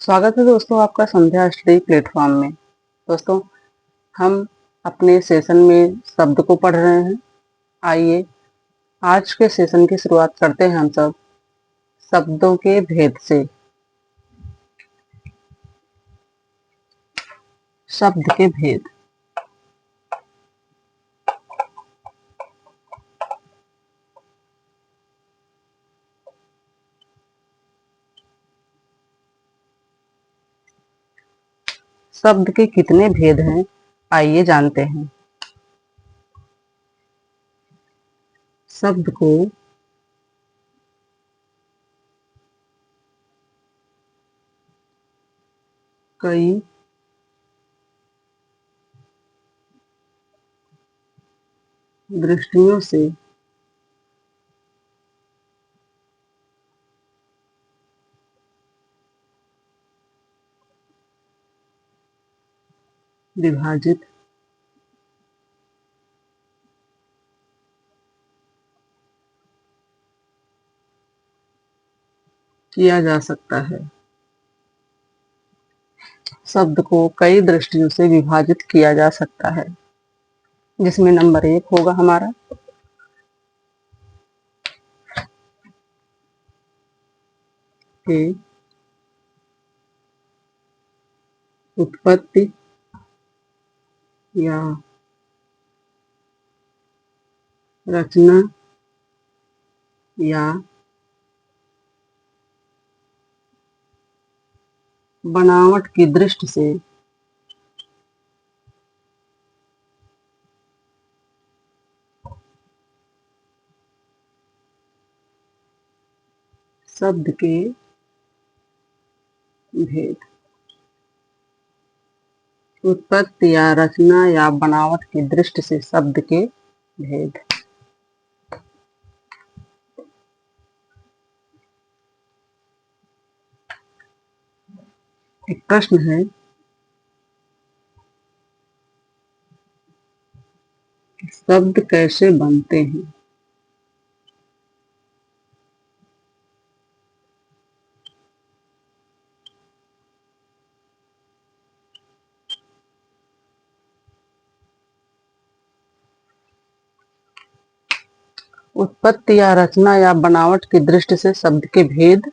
स्वागत है दोस्तों आपका संध्या स्टडी प्लेटफॉर्म में। दोस्तों, हम अपने सेशन में शब्द को पढ़ रहे हैं। आइए आज के सेशन की शुरुआत करते हैं हम सब शब्दों के भेद से। शब्द के भेद। शब्द के कितने भेद हैं, आइए जानते हैं। शब्द को कई दृष्टियों से विभाजित किया जा सकता है। शब्द को कई दृष्टियों से विभाजित किया जा सकता है, जिसमें नंबर 1 होगा हमारा कि उत्पत्ति या रचना या बनावट की दृष्टि से शब्द के भेद। उत्पत्ति या रचना या बनावट की दृष्टि से शब्द के भेद। एक प्रश्न है, शब्द कैसे बनते हैं? उत्पत्ति या रचना या बनावट की दृष्टि से शब्द के भेद।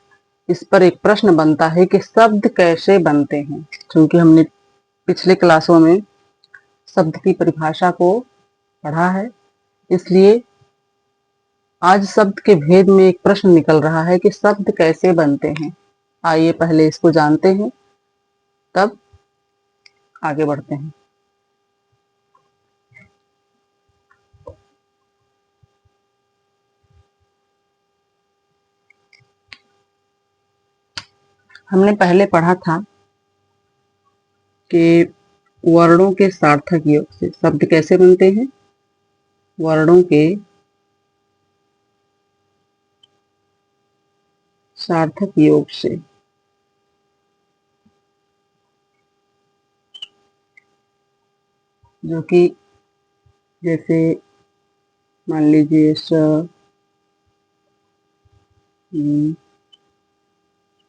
इस पर एक प्रश्न बनता है कि शब्द कैसे बनते हैं। क्योंकि हमने पिछले क्लासों में शब्द की परिभाषा को पढ़ा है, इसलिए आज शब्द के भेद में एक प्रश्न निकल रहा है कि शब्द कैसे बनते हैं। आइए पहले इसको जानते हैं, तब आगे बढ़ते हैं। हमने पहले पढ़ा था कि वर्णों के सार्थक योग से शब्द कैसे बनते हैं। वर्णों के सार्थक योग से। जो कि जैसे मान लीजिए स,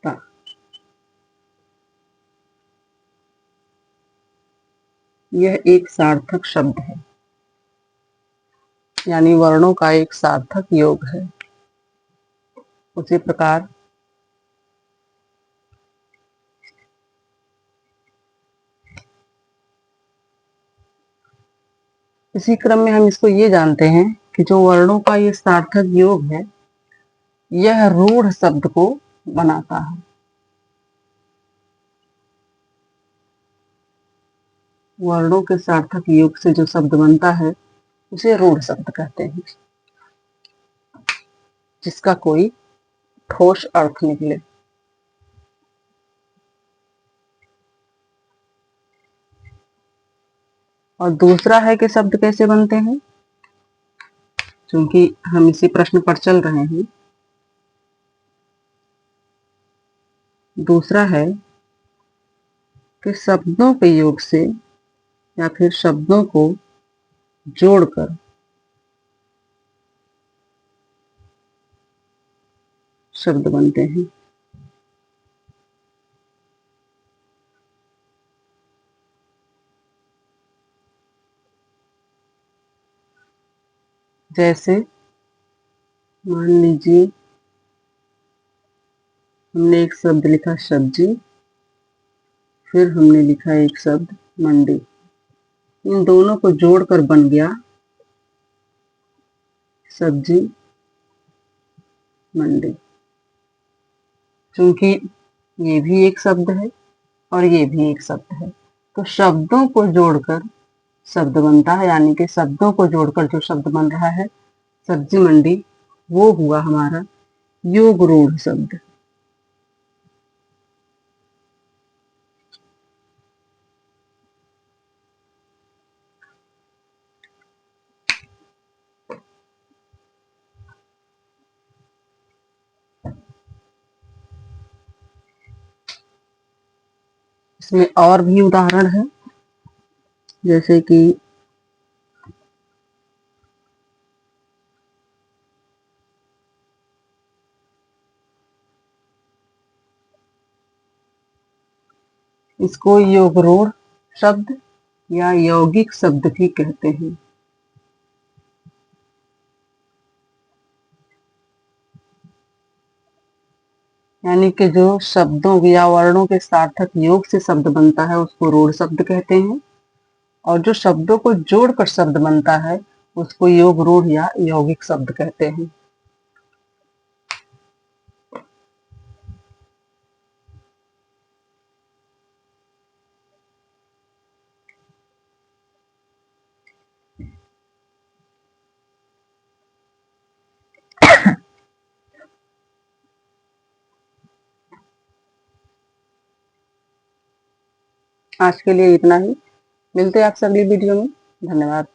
ता। यह एक सार्थक शब्द है, यानी वर्णों का एक सार्थक योग है। उसी प्रकार इसी क्रम में हम इसको ये जानते हैं कि जो वर्णों का ये सार्थक योग है, यह रूढ़ शब्द को बनाता है। वर्णों के सार्थक योग से जो शब्द बनता है उसे रूढ़ शब्द कहते हैं, जिसका कोई ठोस अर्थ निकले। और दूसरा है कि शब्द कैसे बनते हैं, क्योंकि हम इसी प्रश्न पर चल रहे हैं। दूसरा है कि शब्दों के योग से या फिर शब्दों को जोड़कर शब्द बनते हैं। जैसे मान लीजिए हमने एक शब्द लिखा सब्जी, फिर हमने लिखा एक शब्द मंडी। इन दोनों को जोड़कर बन गया सब्जी मंडी। क्योंकि ये भी एक शब्द है और ये भी एक शब्द है, तो शब्दों को जोड़कर शब्द बनता है, यानी कि शब्दों को जोड़कर जो शब्द बन रहा है सब्जी मंडी, वो हुआ हमारा योग रूढ़ शब्द। इसमें और भी उदाहरण है, जैसे कि इसको योग रूढ़ शब्द या यौगिक शब्द भी कहते हैं। यानी कि जो शब्दों या वर्णों के सार्थक योग से शब्द बनता है उसको रूढ़ शब्द कहते हैं, और जो शब्दों को जोड़कर शब्द बनता है उसको योग रूढ़ या यौगिक शब्द कहते हैं। आज के लिए इतना ही। मिलते हैं आपसे अगली वीडियो में। धन्यवाद।